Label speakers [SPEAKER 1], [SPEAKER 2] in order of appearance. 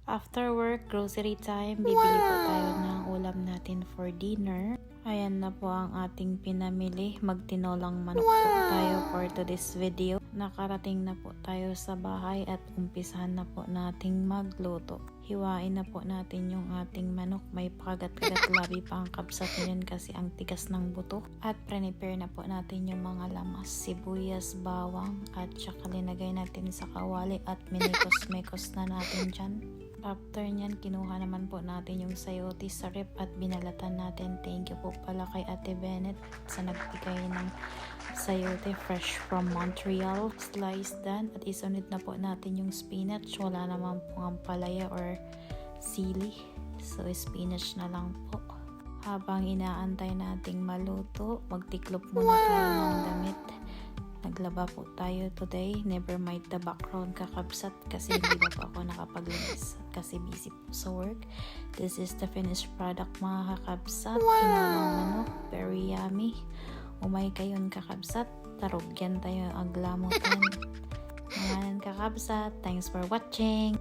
[SPEAKER 1] After work, grocery time, bibili po tayo ng ulam natin for dinner. Ayan na po ang ating pinamili. Magtinolang manok po tayo for today's video. Nakarating na po tayo sa bahay at umpisahan na po nating magluto. Hiwain na po natin yung ating manok. May pakagat-kagat labi pa ang kapsat niyan kasi ang tigas ng buto. At prepare na po natin yung mga lamas, sibuyas, bawang at saka linagay natin sa kawali at minikos-mekos na natin dyan. After nyan, kinuha naman po natin yung sayote sa rep at binalatan natin. Thank you po pala kay Ate Bennett sa nagbigay ng sayote fresh from Montreal. Slice dan at isunod na po natin yung spinach. Wala naman po ang palaya or sili. So spinach na lang po. Habang inaantay nating maluto, magtiklop muna tayo ng damit. Naglaba po tayo today. Never mind the background kakabsat kasi hindi pa po ako nakapaglinis kasi busy po sa work. This is the finished product mga kakabsat. Kinolang manok. Very yummy. Umay kayon kakabsat. Tarugyan tayo aglamutan. Mga kakabsat. Thanks for watching.